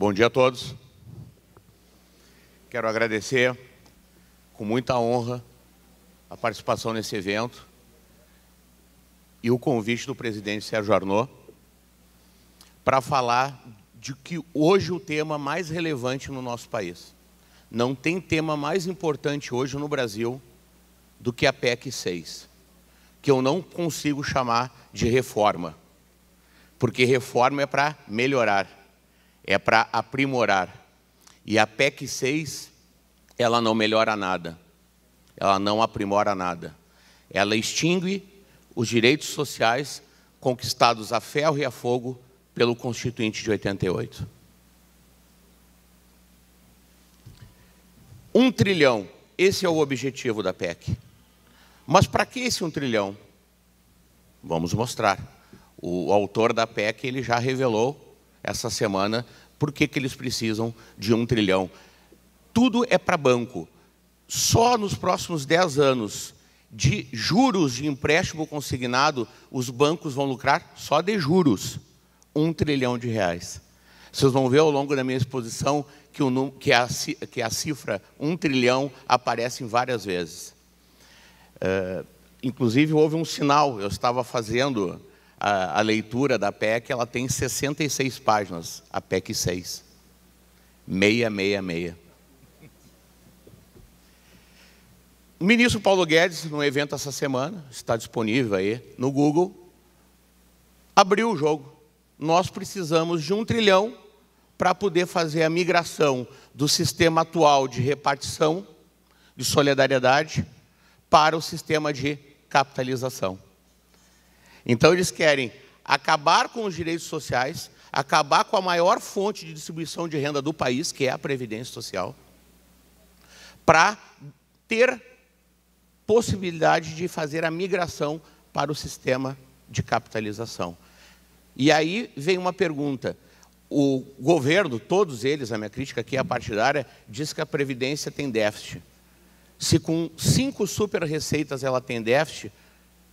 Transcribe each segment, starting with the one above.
Bom dia a todos. Quero agradecer com muita honra a participação nesse evento e o convite do presidente Sérgio Arnaud para falar de que hoje o tema mais relevante no nosso país. Não tem tema mais importante hoje no Brasil do que a PEC 6, que eu não consigo chamar de reforma, porque reforma é para melhorar, é para aprimorar. E a PEC 6, ela não melhora nada, ela não aprimora nada. Ela extingue os direitos sociais conquistados a ferro e a fogo pelo Constituinte de 88. 1 trilhão, esse é o objetivo da PEC. Mas para que esse 1 trilhão? Vamos mostrar. O autor da PEC ele já revelou essa semana por que eles precisam de 1 trilhão. Tudo é para banco. Só nos próximos 10 anos de juros de empréstimo consignado, os bancos vão lucrar só de juros 1 trilhão de reais. Vocês vão ver ao longo da minha exposição que a cifra 1 trilhão aparece em várias vezes. Inclusive, houve um sinal, eu estava fazendo a leitura da PEC, ela tem 66 páginas, a PEC 6. 666. O ministro Paulo Guedes, num evento essa semana, está disponível aí no Google, abriu o jogo. Nós precisamos de 1 trilhão para poder fazer a migração do sistema atual de repartição, de solidariedade, para o sistema de capitalização. Então, eles querem acabar com os direitos sociais, acabar com a maior fonte de distribuição de renda do país, que é a Previdência Social, para ter possibilidade de fazer a migração para o sistema de capitalização. E aí vem uma pergunta. O governo, todos eles, a minha crítica aqui é partidária, diz que a Previdência tem déficit. Se com 5 super receitas ela tem déficit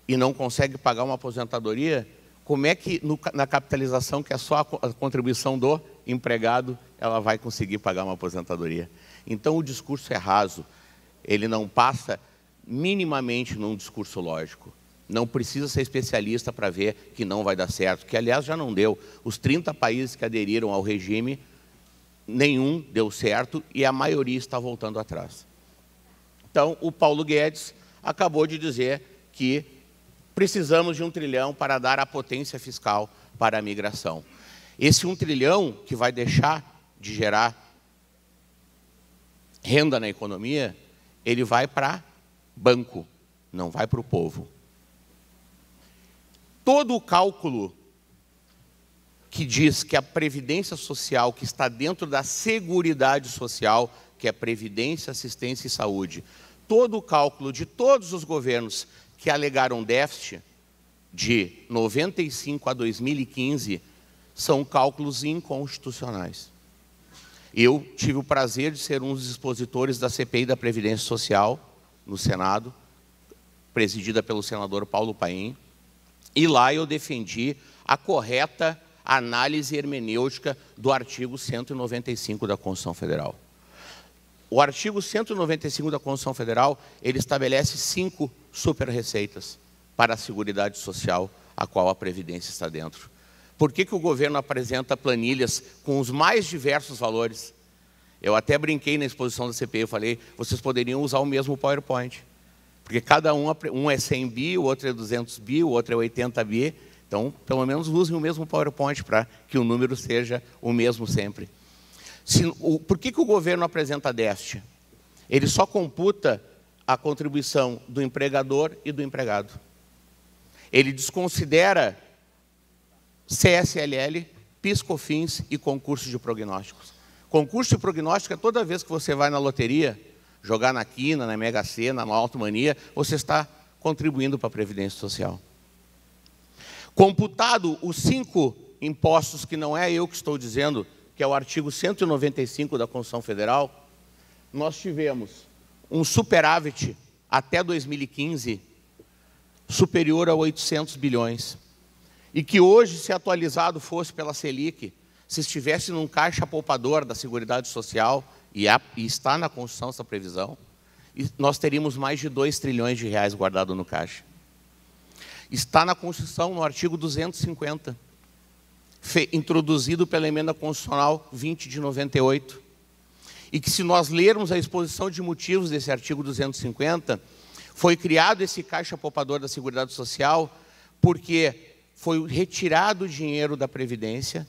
e não consegue pagar uma aposentadoria, como é que na capitalização, que é só a contribuição do empregado, ela vai conseguir pagar uma aposentadoria? Então o discurso é raso, ele não passa minimamente num discurso lógico. Não precisa ser especialista para ver que não vai dar certo, que, aliás, já não deu. Os 30 países que aderiram ao regime, nenhum deu certo e a maioria está voltando atrás. Então, o Paulo Guedes acabou de dizer que precisamos de 1 trilhão para dar a potência fiscal para a migração. Esse 1 trilhão que vai deixar de gerar renda na economia, ele vai para banco, não vai para o povo. Todo o cálculo que diz que a Previdência Social, que está dentro da Seguridade Social, que é Previdência, Assistência e Saúde, todo o cálculo de todos os governos que alegaram déficit, de 95 a 2015, são cálculos inconstitucionais. Eu tive o prazer de ser um dos expositores da CPI da Previdência Social, no Senado, presidida pelo senador Paulo Paim, e lá eu defendi a correta análise hermenêutica do artigo 195 da Constituição Federal. O artigo 195 da Constituição Federal, ele estabelece 5 super-receitas para a Seguridade Social, a qual a Previdência está dentro. Por que o governo apresenta planilhas com os mais diversos valores? Eu até brinquei na exposição da CPI, eu falei, vocês poderiam usar o mesmo PowerPoint. Porque cada um é 100 bi, o outro é 200 bi, o outro é 80 bi. Então, pelo menos usem o mesmo PowerPoint para que o número seja o mesmo sempre. Por que o governo apresenta déficit? Ele só computa a contribuição do empregador e do empregado. Ele desconsidera CSLL, PIS/COFINS e concurso de prognósticos. Concurso de prognóstico é toda vez que você vai na loteria, jogar na quina, na Mega Sena, na Alto Mania, você está contribuindo para a Previdência Social. Computado os 5 impostos, que não é eu que estou dizendo, que é o artigo 195 da Constituição Federal, nós tivemos um superávit até 2015 superior a 800 bilhões. E que hoje, se atualizado fosse pela Selic, se estivesse num caixa poupador da Seguridade Social, e está na Constituição essa previsão, nós teríamos mais de 2 trilhões de reais guardado no caixa. Está na Constituição, no artigo 250, introduzido pela Emenda Constitucional 20 de 98, e que, se nós lermos a exposição de motivos desse artigo 250, foi criado esse caixa poupador da Seguridade Social porque foi retirado o dinheiro da Previdência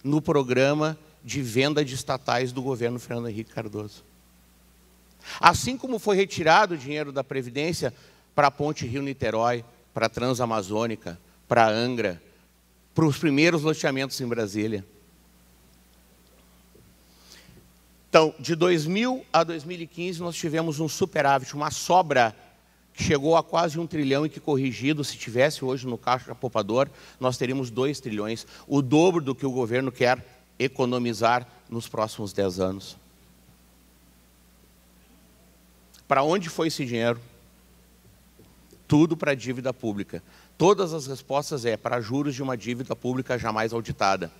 no programa de venda de estatais do governo Fernando Henrique Cardoso. Assim como foi retirado o dinheiro da Previdência para a Ponte Rio-Niterói, para a Transamazônica, para a Angra, para os primeiros loteamentos em Brasília. Então, de 2000 a 2015, nós tivemos um superávit, uma sobra que chegou a quase 1 trilhão e que, corrigido, se tivesse hoje no caixa poupador, nós teríamos 2 trilhões, o dobro do que o governo quer economizar nos próximos 10 anos. Para onde foi esse dinheiro? Tudo para a dívida pública. Todas as respostas para juros de uma dívida pública jamais auditada.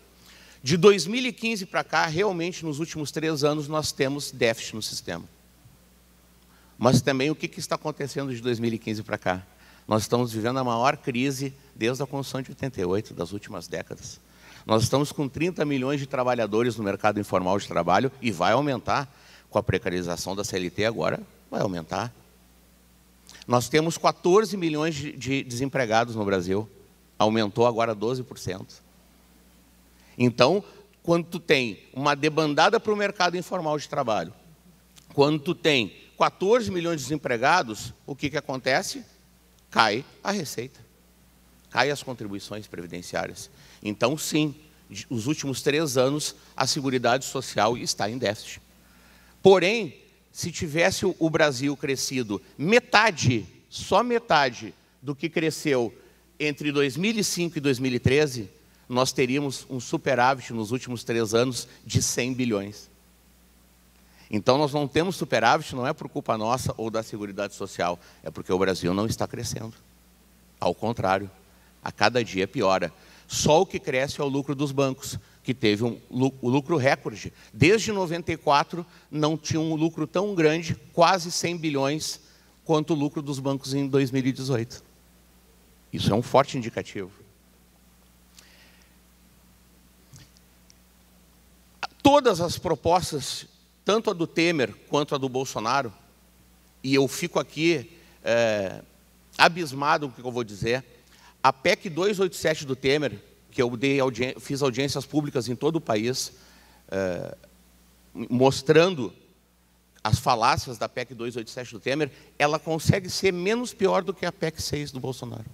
De 2015 para cá, realmente, nos últimos 3 anos, nós temos déficit no sistema. Mas também o que está acontecendo de 2015 para cá? Nós estamos vivendo a maior crise desde a Constituição de 88, das últimas décadas. Nós estamos com 30 milhões de trabalhadores no mercado informal de trabalho e vai aumentar. Com a precarização da CLT agora, vai aumentar. Nós temos 14 milhões de desempregados no Brasil. Aumentou agora 12%. Então, quando tu tem uma debandada para o mercado informal de trabalho, quando tu tem 14 milhões de desempregados, o que acontece? Cai a receita, cai as contribuições previdenciárias. Então, sim, os últimos 3 anos, a Seguridade Social está em déficit. Porém, se tivesse o Brasil crescido metade, só metade, do que cresceu entre 2005 e 2013, nós teríamos um superávit nos últimos 3 anos de 100 bilhões. Então, nós não temos superávit, não é por culpa nossa ou da Seguridade Social, é porque o Brasil não está crescendo. Ao contrário, a cada dia piora. Só o que cresce é o lucro dos bancos, que teve o lucro recorde. Desde 94, não tinha um lucro tão grande, quase 100 bilhões, quanto o lucro dos bancos em 2018. Isso é um forte indicativo. Todas as propostas, tanto a do Temer quanto a do Bolsonaro, e eu fico aqui abismado com o que eu vou dizer, a PEC 287 do Temer, que eu fiz audiências públicas em todo o país, mostrando as falácias da PEC 287 do Temer, ela consegue ser menos pior do que a PEC 6 do Bolsonaro.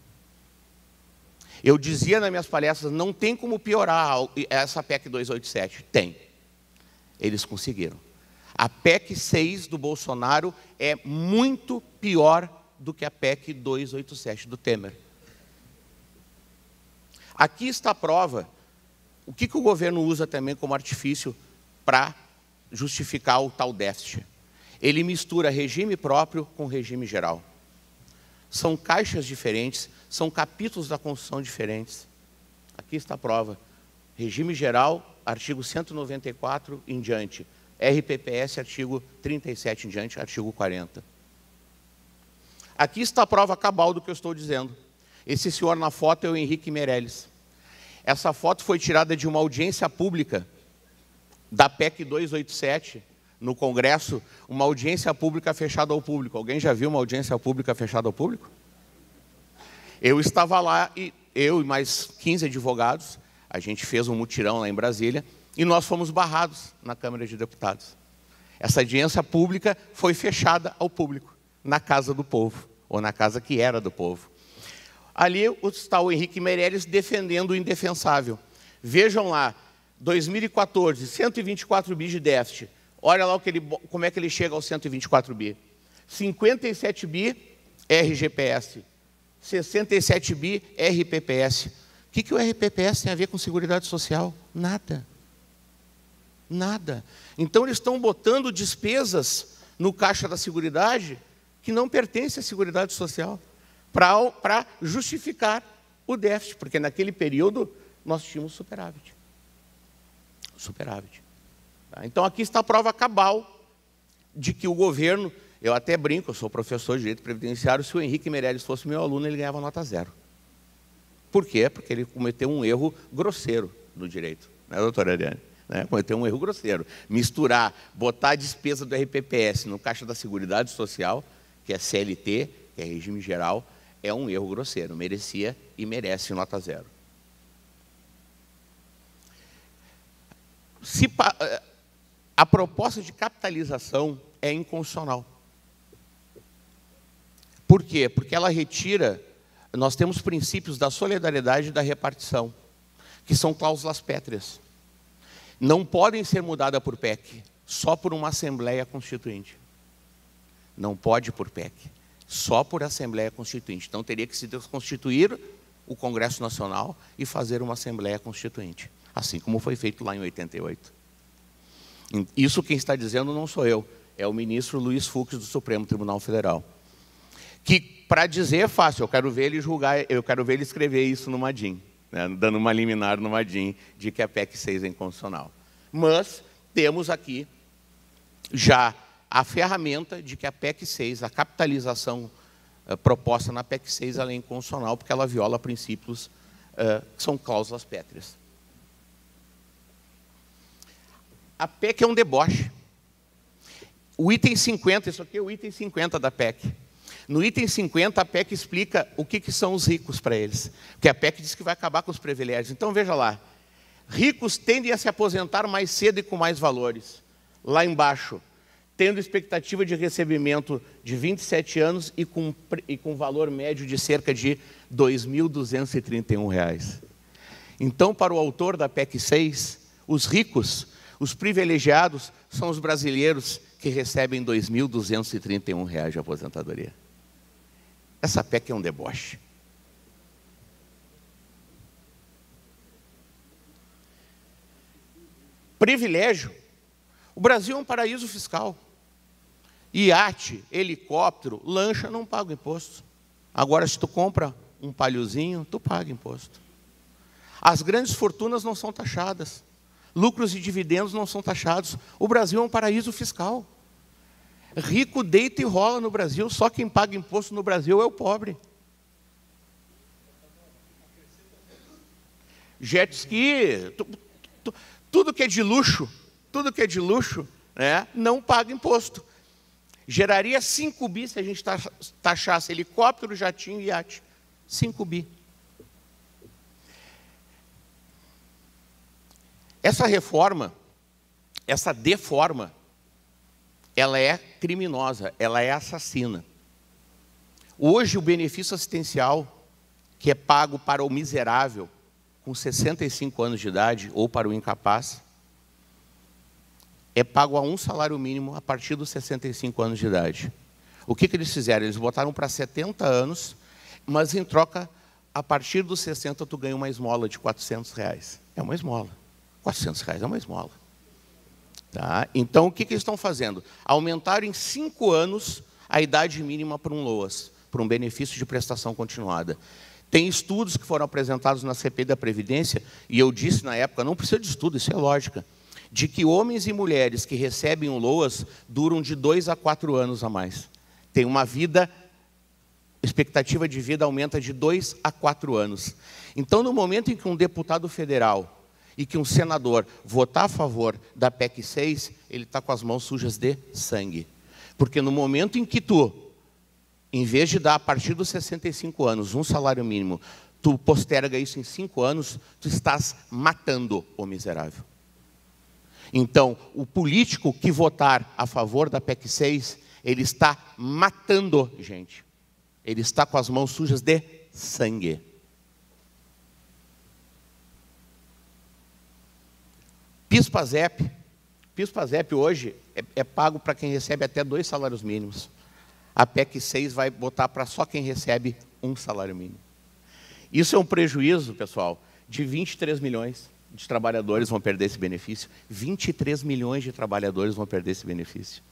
Eu dizia nas minhas palestras, não tem como piorar essa PEC 287. Tem. Eles conseguiram. A PEC 6 do Bolsonaro é muito pior do que a PEC 287 do Temer. Aqui está a prova. O que o governo usa também como artifício para justificar o tal déficit? Ele mistura regime próprio com regime geral. São caixas diferentes, são capítulos da Constituição diferentes. Aqui está a prova. Regime geral, artigo 194 em diante. RPPS, artigo 37 em diante, artigo 40. Aqui está a prova cabal do que eu estou dizendo. Esse senhor na foto é o Henrique Meirelles. Essa foto foi tirada de uma audiência pública da PEC 287, no Congresso, uma audiência pública fechada ao público. Alguém já viu uma audiência pública fechada ao público? Eu estava lá, e eu e mais 15 advogados, a gente fez um mutirão lá em Brasília, e nós fomos barrados na Câmara de Deputados. Essa audiência pública foi fechada ao público, na casa do povo, ou na casa que era do povo. Ali está o Henrique Meirelles defendendo o indefensável. Vejam lá, 2014, 124 bi de déficit. Olha lá como é que ele chega aos 124 bi. 57 bi RGPS, 67 bi RPPS. O que o RPPS tem a ver com Seguridade Social? Nada. Nada. Então, eles estão botando despesas no caixa da Seguridade que não pertencem à Seguridade Social para justificar o déficit, porque naquele período nós tínhamos superávit. superávit. Tá? Então, aqui está a prova cabal de que o governo, eu até brinco, eu sou professor de Direito Previdenciário, se o Henrique Meirelles fosse meu aluno, ele ganhava nota 0. Por quê? Porque ele cometeu um erro grosseiro no direito, né, doutora Ariane? Né? Cometeu um erro grosseiro. Misturar, botar a despesa do RPPS no Caixa da Seguridade Social, que é CLT, que é regime geral, é um erro grosseiro. Merecia e merece nota 0. A proposta de capitalização é inconstitucional. Por quê? Porque ela retira... Nós temos princípios da solidariedade e da repartição, que são cláusulas pétreas. Não podem ser mudadas por PEC, só por uma Assembleia Constituinte. Não pode por PEC, só por Assembleia Constituinte. Então, teria que se desconstituir o Congresso Nacional e fazer uma Assembleia Constituinte, assim como foi feito lá em 88. Isso quem está dizendo não sou eu, é o ministro Luiz Fux do Supremo Tribunal Federal. Que, para dizer, é fácil, eu quero ver ele julgar, eu quero ver ele escrever isso numa DIN, né, dando uma liminar numa DIN de que a PEC 6 é inconstitucional. Mas temos aqui já a ferramenta de que a PEC 6, a capitalização proposta na PEC 6, ela é inconstitucional, porque ela viola princípios que são cláusulas pétreas. A PEC é um deboche. O item 50, isso aqui é o item 50 da PEC. No item 50, a PEC explica o que são os ricos para eles. Porque a PEC diz que vai acabar com os privilégios. Então, veja lá. Ricos tendem a se aposentar mais cedo e com mais valores. Lá embaixo, tendo expectativa de recebimento de 27 anos e com valor médio de cerca de R$ 2.231. Então, para o autor da PEC 6, os ricos, os privilegiados, são os brasileiros que recebem R$ 2.231 de aposentadoria. Essa PEC é um deboche. Privilégio. O Brasil é um paraíso fiscal. Iate, helicóptero, lancha não paga imposto. Agora, se tu compra um palhozinho, tu paga imposto. As grandes fortunas não são taxadas. Lucros e dividendos não são taxados. O Brasil é um paraíso fiscal. Rico deita e rola no Brasil, só quem paga imposto no Brasil é o pobre. Jet ski, tudo que é de luxo, né, não paga imposto. Geraria 5 bi se a gente taxasse helicóptero, jatinho e iate. 5 bi. Essa reforma, essa deforma, ela é criminosa, ela é assassina. Hoje, o benefício assistencial, que é pago para o miserável, com 65 anos de idade, ou para o incapaz, é pago a 1 salário mínimo a partir dos 65 anos de idade. O que eles fizeram? Eles botaram para 70 anos, mas em troca, a partir dos 60, tu ganha uma esmola de R$ 400. É uma esmola. R$ 400 é uma esmola. Tá? Então, o que eles estão fazendo? Aumentaram em 5 anos a idade mínima para um LOAS, para um benefício de prestação continuada. Tem estudos que foram apresentados na CPI da Previdência, e eu disse na época, não precisa de estudo, isso é lógica, de que homens e mulheres que recebem um LOAS duram de 2 a 4 anos a mais. Tem uma vida, expectativa de vida aumenta de 2 a 4 anos. Então, no momento em que um deputado federal e que um senador votar a favor da PEC 6, ele está com as mãos sujas de sangue. Porque no momento em que tu, em vez de dar a partir dos 65 anos um salário mínimo, tu posterga isso em 5 anos, tu estás matando o miserável. Então, o político que votar a favor da PEC 6, ele está matando gente. Ele está com as mãos sujas de sangue. PIS/PASEP hoje é pago para quem recebe até 2 salários mínimos. A PEC 6 vai botar para só quem recebe 1 salário mínimo. Isso é um prejuízo, pessoal, de 23 milhões de trabalhadores vão perder esse benefício. 23 milhões de trabalhadores vão perder esse benefício.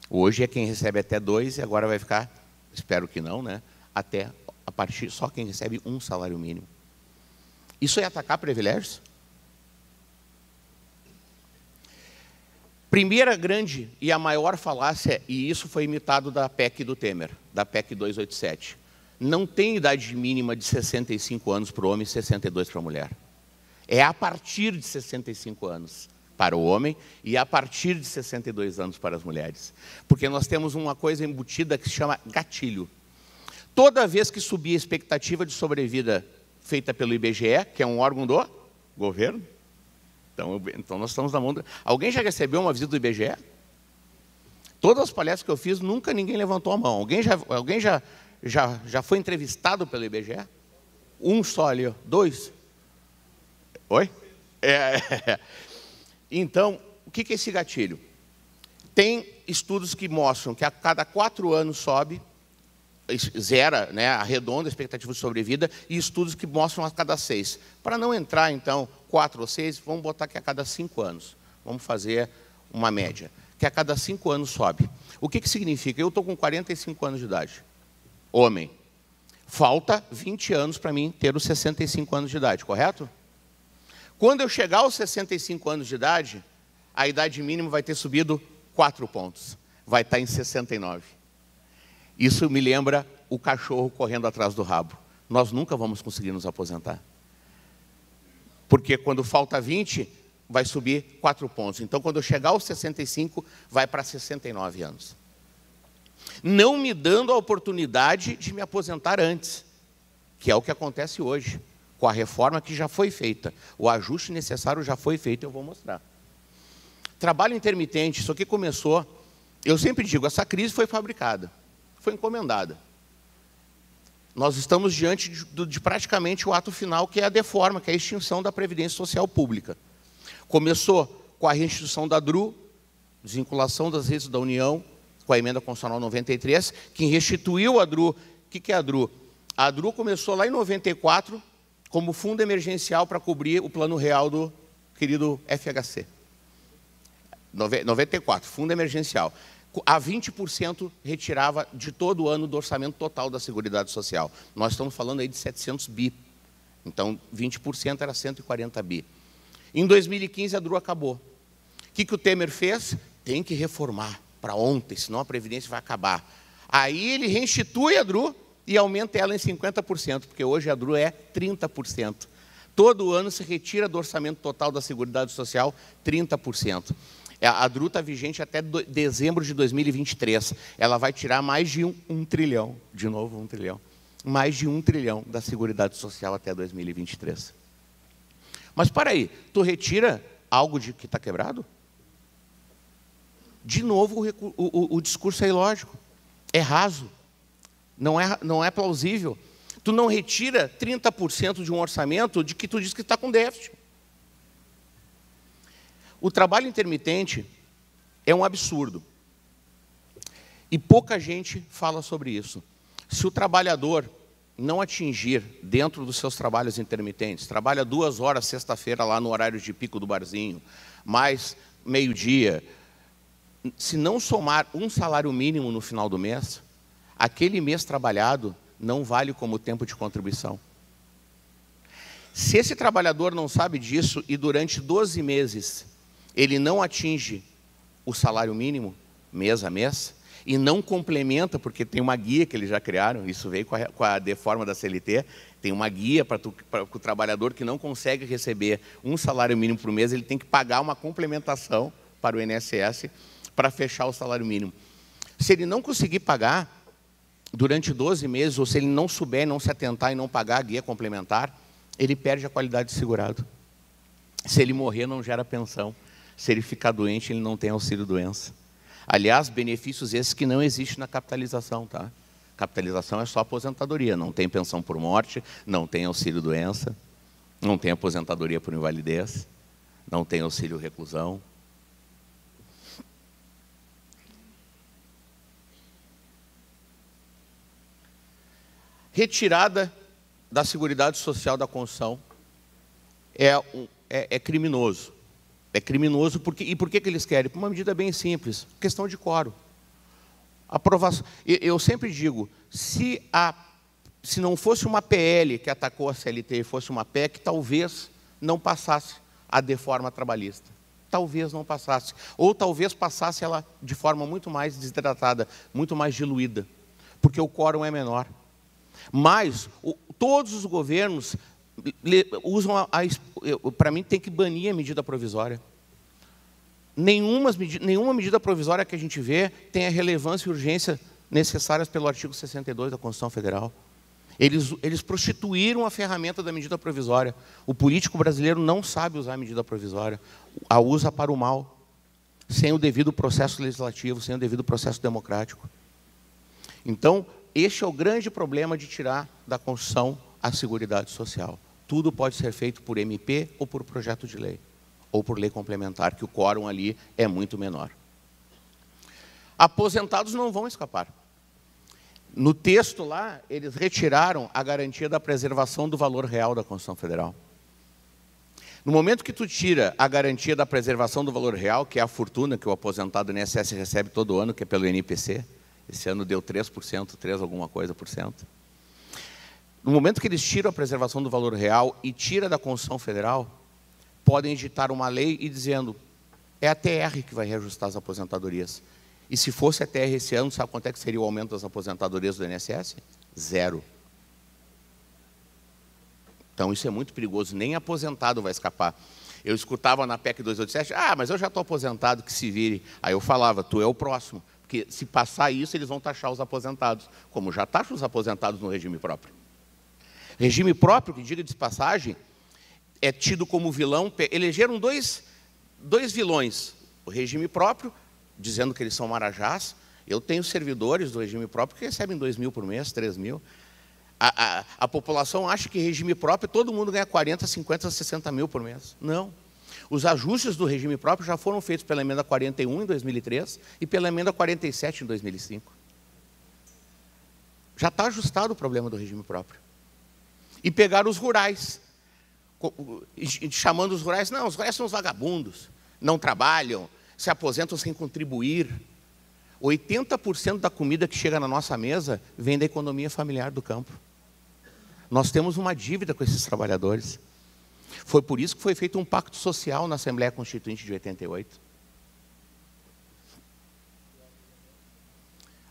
Hoje é quem recebe até 2 e agora vai ficar, espero que não, né? Até a partir só quem recebe 1 salário mínimo. Isso é atacar privilégios? Primeira grande e a maior falácia, e isso foi imitado da PEC do Temer, da PEC 287. Não tem idade mínima de 65 anos para o homem e 62 para a mulher. É a partir de 65 anos para o homem e a partir de 62 anos para as mulheres. Porque nós temos uma coisa embutida que se chama gatilho. Toda vez que subir a expectativa de sobrevida feita pelo IBGE, que é um órgão do governo, então nós estamos na mão... Alguém já recebeu uma visita do IBGE? Todas as palestras que eu fiz, nunca ninguém levantou a mão. Alguém já foi entrevistado pelo IBGE? Um só ali, ó. Dois? Oi? Então, o que é esse gatilho? Tem estudos que mostram que a cada 4 anos sobe, zera, né, arredonda a expectativa de sobrevida, e estudos que mostram a cada 6. Para não entrar, então, 4 ou 6, vamos botar que a cada 5 anos. Vamos fazer uma média. Que a cada 5 anos sobe. O que significa? Eu estou com 45 anos de idade. Homem. Falta 20 anos para mim ter os 65 anos de idade, correto? Quando eu chegar aos 65 anos de idade, a idade mínima vai ter subido 4 pontos. Vai estar em 69. Isso me lembra o cachorro correndo atrás do rabo. Nós nunca vamos conseguir nos aposentar. Porque quando falta 20, vai subir 4 pontos. Então, quando eu chegar aos 65, vai para 69 anos. Não me dando a oportunidade de me aposentar antes, que é o que acontece hoje, com a reforma que já foi feita. O ajuste necessário já foi feito, eu vou mostrar. Trabalho intermitente, isso aqui começou... Eu sempre digo, essa crise foi fabricada, foi encomendada. Nós estamos diante de praticamente o ato final, que é a deforma, que é a extinção da Previdência Social Pública. Começou com a restituição da DRU, desvinculação das redes da União, com a Emenda Constitucional 93, que restituiu a DRU. O que é a DRU? A DRU começou lá em 94, como fundo emergencial para cobrir o plano real do querido FHC. 94, fundo emergencial. A 20% retirava de todo o ano do orçamento total da Seguridade Social. Nós estamos falando aí de 700 bi. Então, 20% era 140 bi. Em 2015, a DRU acabou. O que o Temer fez? Tem que reformar para ontem, senão a Previdência vai acabar. Aí ele reinstitui a DRU e aumenta ela em 50%, porque hoje a DRU é 30%. Todo ano se retira do orçamento total da Seguridade Social 30%. A DRU está vigente até dezembro de 2023. Ela vai tirar mais de um trilhão, de novo 1 trilhão, mais de 1 trilhão da Seguridade Social até 2023. Mas, para aí, tu retira algo que está quebrado? De novo, o discurso é ilógico, é raso, não é plausível. Tu não retira 30% de um orçamento de que tu diz que está com déficit. O trabalho intermitente é um absurdo. E pouca gente fala sobre isso. Se o trabalhador não atingir, dentro dos seus trabalhos intermitentes, trabalha 2 horas sexta-feira lá no horário de pico do barzinho, mais meio-dia, se não somar um salário mínimo no final do mês, aquele mês trabalhado não vale como tempo de contribuição. Se esse trabalhador não sabe disso e durante 12 meses ele não atinge o salário mínimo, mês a mês, e não complementa, porque tem uma guia que eles já criaram, isso veio com a deforma da CLT, tem uma guia para o trabalhador que não consegue receber um salário mínimo por mês, ele tem que pagar uma complementação para o INSS para fechar o salário mínimo. Se ele não conseguir pagar durante 12 meses, ou se ele não souber, não se atentar e não pagar a guia complementar, ele perde a qualidade de segurado. Se ele morrer, não gera pensão. Se ele ficar doente, ele não tem auxílio-doença. Aliás, benefícios esses que não existem na capitalização, tá? Capitalização é só aposentadoria, não tem pensão por morte, não tem auxílio-doença, não tem aposentadoria por invalidez, não tem auxílio-reclusão. Retirada da Seguridade Social da construção é criminoso. É criminoso e por que eles querem? Por uma medida bem simples, questão de quórum. Aprovação. Eu sempre digo, se não fosse uma PL que atacou a CLT e fosse uma PEC, talvez não passasse a deforma trabalhista. talvez não passasse. Ou talvez passasse ela de forma muito mais desidratada, muito mais diluída, porque o quórum é menor. Mas todos os governos usam para mim, tem que banir a medida provisória. Nenhuma medida provisória que a gente vê tem a relevância e urgência necessárias pelo artigo 62 da Constituição Federal. Eles prostituíram a ferramenta da medida provisória. O político brasileiro não sabe usar a medida provisória. A usa para o mal, sem o devido processo legislativo, sem o devido processo democrático. Então, este é o grande problema de tirar da Constituição a Seguridade Social. Tudo pode ser feito por MP ou por projeto de lei, ou por lei complementar, que o quórum ali é muito menor. Aposentados não vão escapar. No texto lá, eles retiraram a garantia da preservação do valor real da Constituição Federal. No momento que tu tira a garantia da preservação do valor real, que é a fortuna que o aposentado do INSS recebe todo ano, que é pelo INPC, esse ano deu 3%, 3 alguma coisa por cento. No momento que eles tiram a preservação do valor real e tira da Constituição Federal, podem editar uma lei e dizendo, é a TR que vai reajustar as aposentadorias. E se fosse a TR esse ano, sabe quanto é que seria o aumento das aposentadorias do INSS? 0. Então, isso é muito perigoso. Nem aposentado vai escapar. Eu escutava na PEC 287, mas eu já estou aposentado, que se vire. Aí eu falava, tu é o próximo. Porque se passar isso, eles vão taxar os aposentados. Como já taxam os aposentados no regime próprio. Regime próprio, que diga de passagem, é tido como vilão. Elegeram dois vilões. O regime próprio, dizendo que eles são marajás. Eu tenho servidores do regime próprio que recebem 2 mil por mês, 3 mil. A população acha que regime próprio, todo mundo ganha 40, 50, 60 mil por mês. Não. Os ajustes do regime próprio já foram feitos pela emenda 41 em 2003 e pela emenda 47 em 2005. Já está ajustado o problema do regime próprio. E pegaram os rurais, chamando os rurais, não, os rurais são os vagabundos, não trabalham, se aposentam sem contribuir. 80% da comida que chega na nossa mesa vem da economia familiar do campo. Nós temos uma dívida com esses trabalhadores. Foi por isso que foi feito um pacto social na Assembleia Constituinte de 88.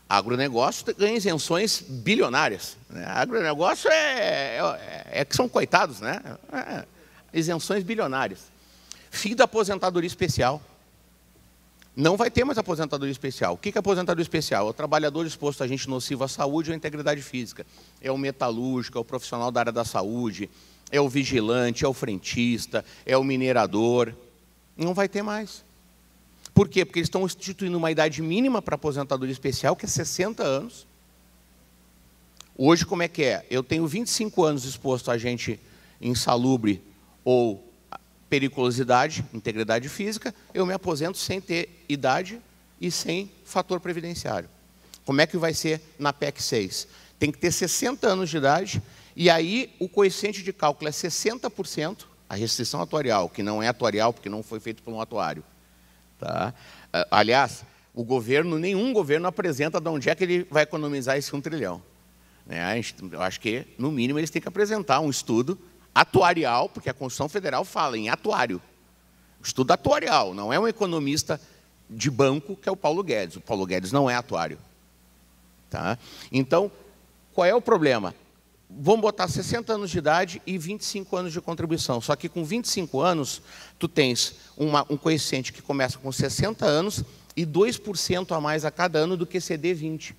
Agronegócio ganha isenções bilionárias. Agronegócio é que são coitados, né? Isenções bilionárias. Fim da aposentadoria especial. Não vai ter mais aposentadoria especial. O que é aposentadoria especial? É o trabalhador exposto a agente nocivo à saúde ou à integridade física. É o metalúrgico, é o profissional da área da saúde, é o vigilante, é o frentista, é o minerador. Não vai ter mais. Por quê? Porque eles estão instituindo uma idade mínima para aposentadoria especial, que é 60 anos. Hoje, como é que é? Eu tenho 25 anos exposto a agente insalubre ou periculosidade, integridade física, eu me aposento sem ter idade e sem fator previdenciário. Como é que vai ser na PEC 6? Tem que ter 60 anos de idade, e aí o coeficiente de cálculo é 60%, a restrição atuarial, que não é atuarial, porque não foi feito por um atuário. Tá? Aliás, nenhum governo apresenta de onde é que ele vai economizar esse 1 trilhão. Eu acho que, no mínimo, eles têm que apresentar um estudo atuarial, porque a Constituição Federal fala em atuário. Estudo atuarial, não é um economista de banco, que é o Paulo Guedes. O Paulo Guedes não é atuário. Tá? Então, qual é o problema? Vamos botar 60 anos de idade e 25 anos de contribuição. Só que com 25 anos, tu tens um coeficiente que começa com 60 anos e 2% a mais a cada ano do que CD 20.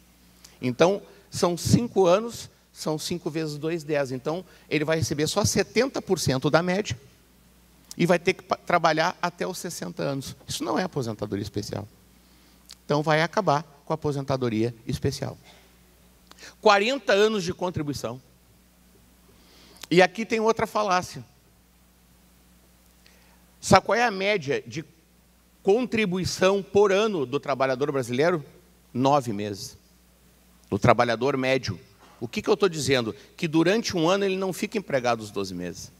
Então, são 5 anos, são 5 vezes 2, 10. Então, ele vai receber só 70% da média e vai ter que trabalhar até os 60 anos. Isso não é aposentadoria especial. Então, vai acabar com a aposentadoria especial. 40 anos de contribuição. E aqui tem outra falácia. Sabe qual é a média de contribuição por ano do trabalhador brasileiro? 9 meses. Do trabalhador médio. O que eu estou dizendo? Que durante um ano ele não fica empregado os 12 meses.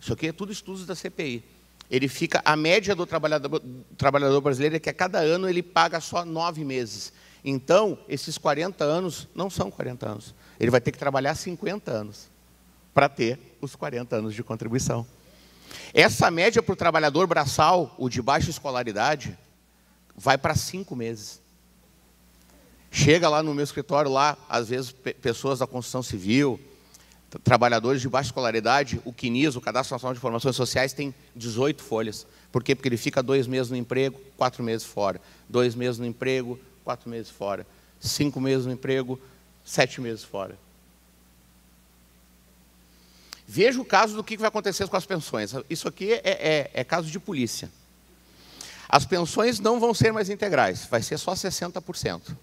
Isso aqui é tudo estudos da CPI. Ele fica, a média do trabalhador brasileiro é que a cada ano ele paga só 9 meses. Então, esses 40 anos não são 40 anos. Ele vai ter que trabalhar 50 anos para ter os 40 anos de contribuição. Essa média para o trabalhador braçal, o de baixa escolaridade, vai para 5 meses. Chega lá no meu escritório, lá, às vezes, pessoas da construção civil, trabalhadores de baixa escolaridade, o CNIS, o Cadastro Nacional de Informações Sociais, tem 18 folhas. Por quê? Porque ele fica 2 meses no emprego, 4 meses fora. 2 meses no emprego, 4 meses fora. 5 meses no emprego, 7 meses fora. Veja o caso do que vai acontecer com as pensões. Isso aqui é caso de polícia. As pensões não vão ser mais integrais, vai ser só 60%.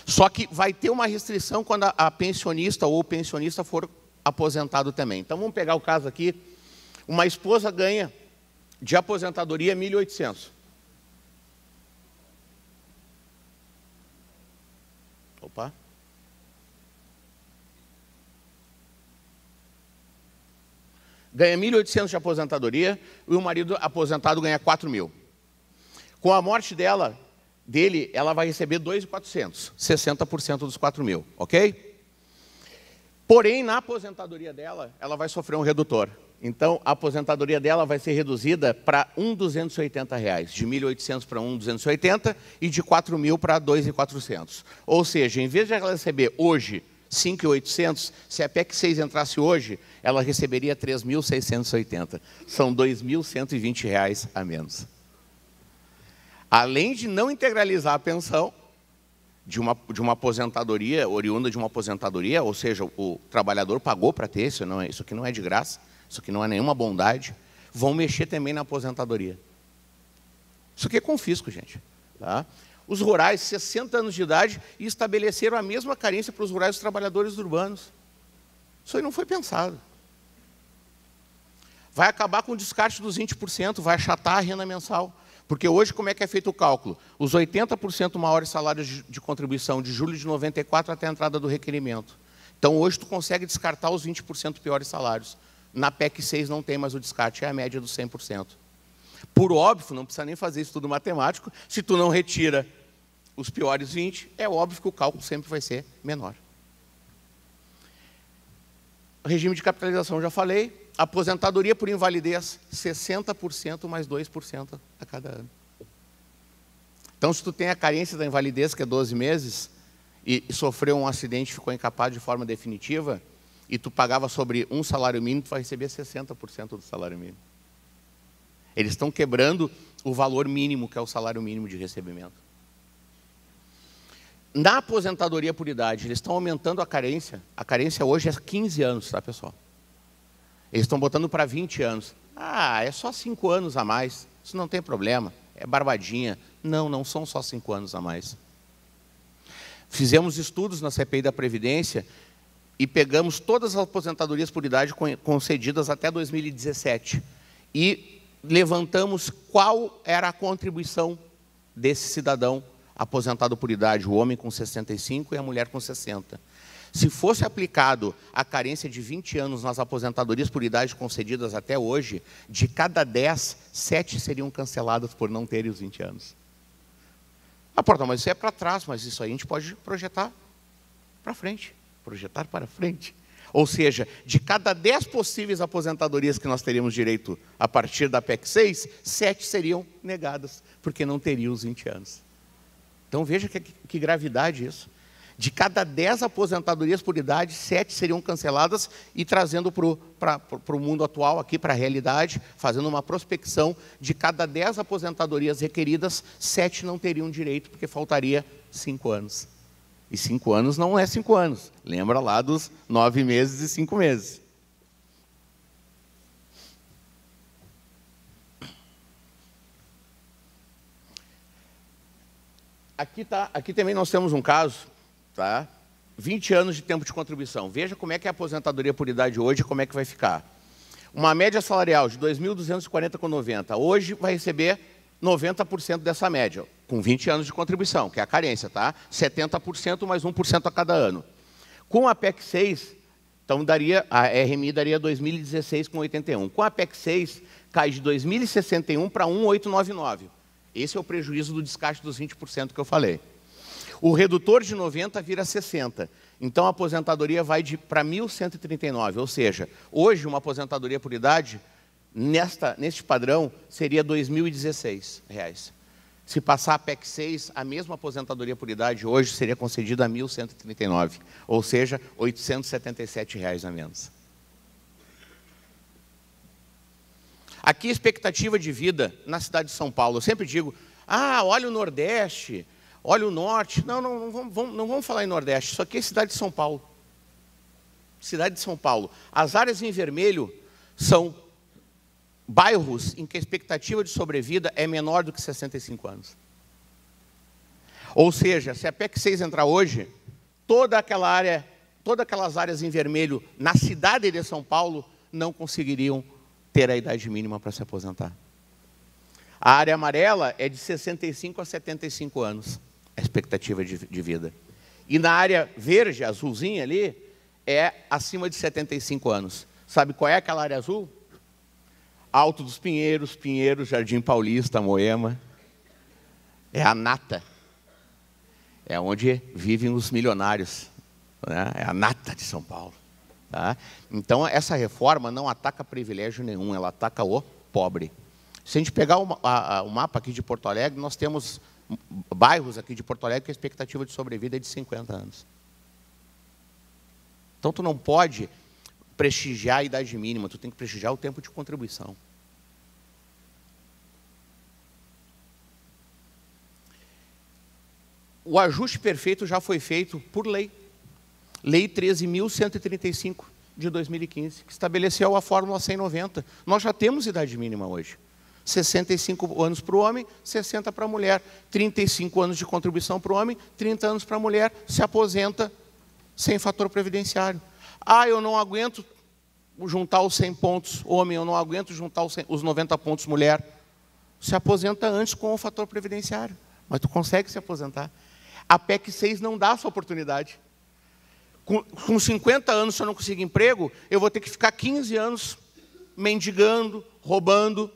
Só que vai ter uma restrição quando a pensionista ou o pensionista for aposentado também. Então, vamos pegar o caso aqui. Uma esposa ganha de aposentadoria 1.800. Opa. Ganha 1.800 de aposentadoria e o marido aposentado ganha 4.000. Com a morte dele, ela vai receber 2.400, 60% dos 4.000, ok? Porém, na aposentadoria dela, ela vai sofrer um redutor. Então, a aposentadoria dela vai ser reduzida para R$ 1.280, de 1.800 para 1.280 e de 4.000 para 2.400. Ou seja, em vez de ela receber hoje 5.800, se a PEC 6 entrasse hoje, ela receberia 3.680. São R$ 2.120 a menos. Além de não integralizar a pensão de uma aposentadoria, oriunda de uma aposentadoria, ou seja, o trabalhador pagou para ter, isso aqui não é de graça, isso aqui não é nenhuma bondade, vão mexer também na aposentadoria. Isso aqui é confisco, gente. Tá? Os rurais, 60 anos de idade, e estabeleceram a mesma carência para os rurais dos trabalhadores urbanos. Isso aí não foi pensado. Vai acabar com o descarte dos 20%, vai achatar a renda mensal. Porque hoje, como é que é feito o cálculo? Os 80% maiores salários de contribuição de julho de 94 até a entrada do requerimento. Então, hoje, tu consegue descartar os 20% piores salários. Na PEC 6 não tem mais o descarte, é a média dos 100%. Por óbvio, não precisa nem fazer estudo matemático, se tu não retira os piores 20, é óbvio que o cálculo sempre vai ser menor. Regime de capitalização, já falei. Aposentadoria por invalidez, 60% mais 2% a cada ano. Então, se tu tem a carência da invalidez, que é 12 meses, e sofreu um acidente e ficou incapaz de forma definitiva, e tu pagava sobre um salário mínimo, tu vai receber 60% do salário mínimo. Eles estão quebrando o valor mínimo, que é o salário mínimo de recebimento. Na aposentadoria por idade, eles estão aumentando a carência. A carência hoje é 15 anos, tá, pessoal? Eles estão botando para 20 anos. Ah, é só 5 anos a mais. Isso não tem problema. É barbadinha. Não, não são só 5 anos a mais. Fizemos estudos na CPI da Previdência e pegamos todas as aposentadorias por idade concedidas até 2017. E levantamos qual era a contribuição desse cidadão aposentado por idade, o homem com 65 e a mulher com 60. Se fosse aplicado a carência de 20 anos nas aposentadorias por idade concedidas até hoje, de cada 10, 7 seriam canceladas por não terem os 20 anos. Ah, Portão, mas isso é para trás, mas isso aí a gente pode projetar para frente. Projetar para frente. Ou seja, de cada 10 possíveis aposentadorias que nós teríamos direito a partir da PEC 6, 7 seriam negadas, porque não teriam os 20 anos. Então veja que gravidade isso. De cada 10 aposentadorias por idade, 7 seriam canceladas e trazendo para o mundo atual, aqui para a realidade, fazendo uma prospecção, de cada 10 aposentadorias requeridas, 7 não teriam direito, porque faltaria 5 anos. E 5 anos não é 5 anos. Lembra lá dos 9 meses e 5 meses. Aqui também nós temos um caso, tá? 20 anos de tempo de contribuição. Veja como é que é a aposentadoria por idade hoje e como é que vai ficar. Uma média salarial de R$ 2.240,90. Hoje vai receber 90% dessa média, com 20 anos de contribuição, que é a carência, tá? 70% mais 1% a cada ano. Com a PEC 6, então a RMI daria 2.016,81. Com a PEC 6, cai de 2.061 para 1.899. Esse é o prejuízo do descarte dos 20% que eu falei. O redutor de 90 vira 60. Então, a aposentadoria vai para 1.139. Ou seja, hoje, uma aposentadoria por idade neste padrão, seria R$ 2.016. Se passar a PEC 6, a mesma aposentadoria por idade hoje seria concedida a R$ 1.139, ou seja, R$ 877 a menos. Aqui a expectativa de vida na cidade de São Paulo. Eu sempre digo, olha o Nordeste, olha o Norte. Não vamos falar em Nordeste, isso aqui é cidade de São Paulo. Cidade de São Paulo. As áreas em vermelho são bairros em que a expectativa de sobrevida é menor do que 65 anos. Ou seja, se a PEC 6 entrar hoje, todas aquelas áreas em vermelho na cidade de São Paulo não conseguiriam ter a idade mínima para se aposentar. A área amarela é de 65 a 75 anos, a expectativa de vida. E na área verde, azulzinha ali, é acima de 75 anos. Sabe qual é aquela área azul? Alto dos Pinheiros, Jardim Paulista, Moema. É a nata. É onde vivem os milionários. Né? É a nata de São Paulo. Tá? Então, essa reforma não ataca privilégio nenhum, ela ataca o pobre. Se a gente pegar o mapa aqui de Porto Alegre, nós temos bairros aqui de Porto Alegre que a expectativa de sobrevida é de 50 anos. Então, tu não pode prestigiar a idade mínima, tu tem que prestigiar o tempo de contribuição. O ajuste perfeito já foi feito por lei. Lei 13.135 de 2015, que estabeleceu a Fórmula 190. Nós já temos idade mínima hoje. 65 anos para o homem, 60 para a mulher. 35 anos de contribuição para o homem, 30 anos para a mulher. Se aposenta sem fator previdenciário. Eu não aguento juntar os 100 pontos homem, eu não aguento juntar os 90 pontos mulher. Se aposenta antes com o fator previdenciário. Mas tu consegue se aposentar. A PEC 6 não dá essa oportunidade. Com 50 anos, se eu não conseguir emprego, eu vou ter que ficar 15 anos mendigando, roubando,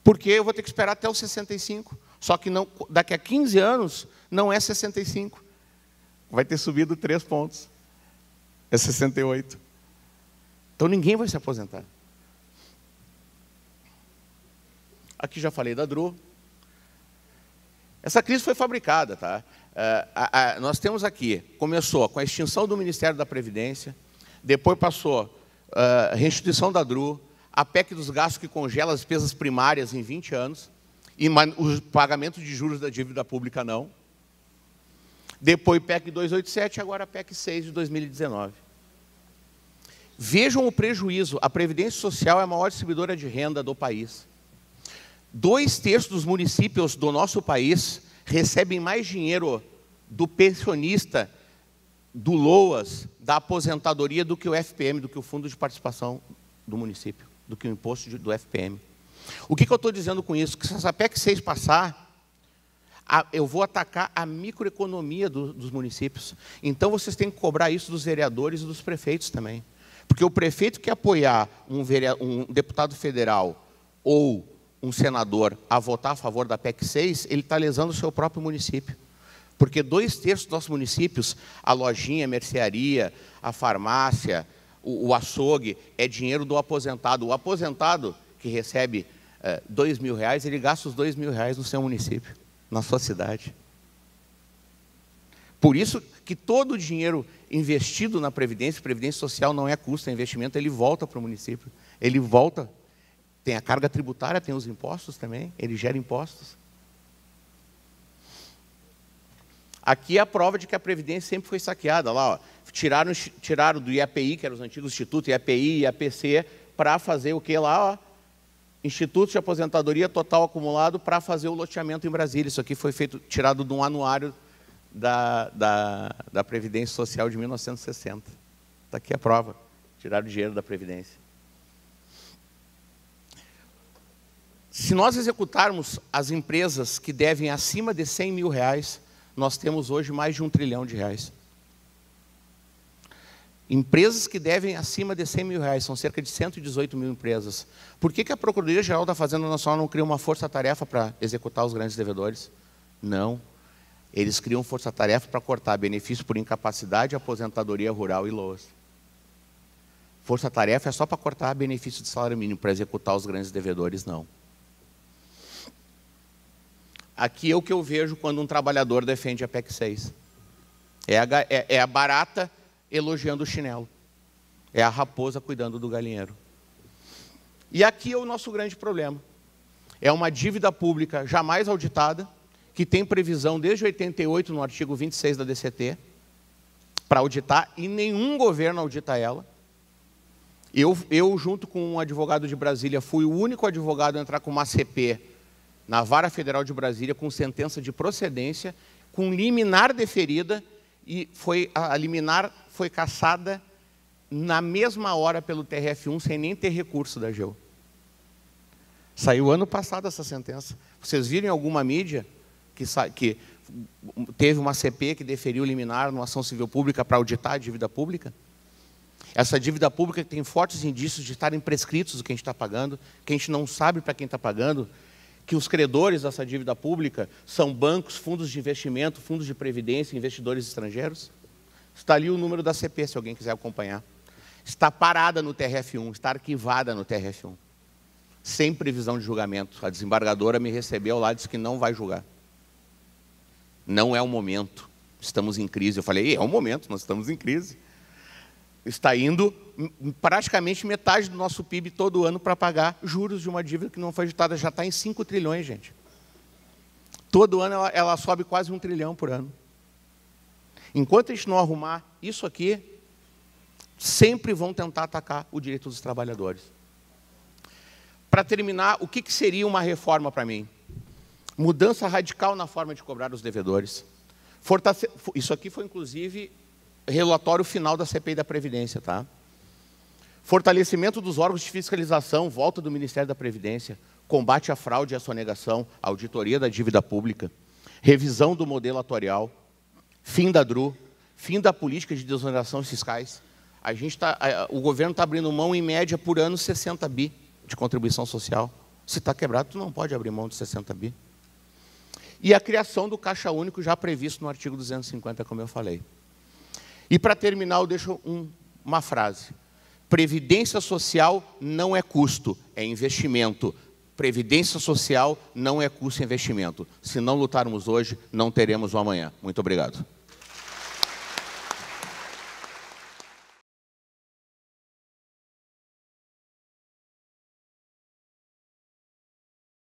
porque eu vou ter que esperar até os 65. Só que não, daqui a 15 anos, não é 65. Vai ter subido 3 pontos. É 68. Então, ninguém vai se aposentar. Aqui já falei da DRU. Essa crise foi fabricada, tá? Nós temos aqui, começou com a extinção do Ministério da Previdência, depois passou a restituição da DRU, a PEC dos gastos que congela as despesas primárias em 20 anos, e o pagamento de juros da dívida pública não. Depois PEC 287, agora a PEC 6 de 2019. Vejam o prejuízo, a Previdência Social é a maior distribuidora de renda do país. 2/3 dos municípios do nosso país recebem mais dinheiro do pensionista, do LOAS, da aposentadoria, do que o FPM, do que o Fundo de Participação do município, do que o imposto do FPM. O que eu estou dizendo com isso? Que se essa PEC 6 passar, eu vou atacar a microeconomia dos municípios. Então, vocês têm que cobrar isso dos vereadores e dos prefeitos também. Porque o prefeito que apoiar um deputado federal ou um senador a votar a favor da PEC 6, ele está lesando o seu próprio município. Porque 2/3 dos nossos municípios, a lojinha, a mercearia, a farmácia, o açougue, é dinheiro do aposentado. O aposentado que recebe R$2.000, ele gasta os R$2.000 no seu município, na sua cidade. Por isso que todo o dinheiro investido na Previdência Social não é custo, é investimento, ele volta para o município. Ele volta. Tem a carga tributária, tem os impostos também, ele gera impostos. Aqui é a prova de que a Previdência sempre foi saqueada. Lá, ó, tiraram do IAPI, que eram os antigos institutos, IAPI e IAPC, para fazer o que lá? Ó, Instituto de Aposentadoria Total Acumulado para fazer o loteamento em Brasília. Isso aqui foi tirado de um anuário da Previdência Social de 1960. Está aqui a prova. Tiraram o dinheiro da Previdência. Se nós executarmos as empresas que devem acima de R$100 mil, nós temos hoje mais de R$1 trilhão. Empresas que devem acima de R$100 mil, são cerca de 118 mil empresas. Por que a Procuradoria-Geral da Fazenda Nacional não cria uma força-tarefa para executar os grandes devedores? Não. Eles criam força-tarefa para cortar benefício por incapacidade, aposentadoria rural e LOAS. Força-tarefa é só para cortar benefício de salário mínimo, para executar os grandes devedores, não. Aqui é o que eu vejo quando um trabalhador defende a PEC 6. É a barata elogiando o chinelo. É a raposa cuidando do galinheiro. E aqui é o nosso grande problema. É uma dívida pública jamais auditada, que tem previsão desde 88, no artigo 26 da DCT, para auditar, e nenhum governo audita ela. Eu, junto com um advogado de Brasília, fui o único advogado a entrar com uma CP na Vara Federal de Brasília, com sentença de procedência, com liminar deferida, e a liminar foi cassada na mesma hora pelo TRF1, sem nem ter recurso da AGU. Saiu ano passado essa sentença. Vocês viram em alguma mídia que teve uma CP que deferiu liminar numa ação civil pública para auditar a dívida pública? Essa dívida pública tem fortes indícios de estarem prescritos o que a gente está pagando, que a gente não sabe para quem está pagando, que os credores dessa dívida pública são bancos, fundos de investimento, fundos de previdência, investidores estrangeiros. Está ali o número da CP, se alguém quiser acompanhar. Está parada no TRF1, está arquivada no TRF1, sem previsão de julgamento. A desembargadora me recebeu lá e disse que não vai julgar. Não é o momento, estamos em crise. Eu falei, é o momento, nós estamos em crise. Está indo praticamente metade do nosso PIB todo ano para pagar juros de uma dívida que não foi auditada. Já está em 5 trilhões, gente. Todo ano ela sobe quase 1 trilhão por ano. Enquanto a gente não arrumar isso aqui, sempre vão tentar atacar o direito dos trabalhadores. Para terminar, o que seria uma reforma para mim? Mudança radical na forma de cobrar os devedores. Isso aqui foi, inclusive, relatório final da CPI da Previdência, tá? Fortalecimento dos órgãos de fiscalização, volta do Ministério da Previdência, combate à fraude e à sonegação, auditoria da dívida pública, revisão do modelo atuarial, fim da DRU, fim da política de desoneração fiscais. O governo está abrindo mão, em média, por ano, 60 bi de contribuição social. Se está quebrado, tu não pode abrir mão de 60 bi. E a criação do Caixa Único, já previsto no artigo 250, como eu falei. E, para terminar, eu deixo uma frase. Previdência social não é custo, é investimento. Previdência social não é custo, é investimento. Se não lutarmos hoje, não teremos o amanhã. Muito obrigado.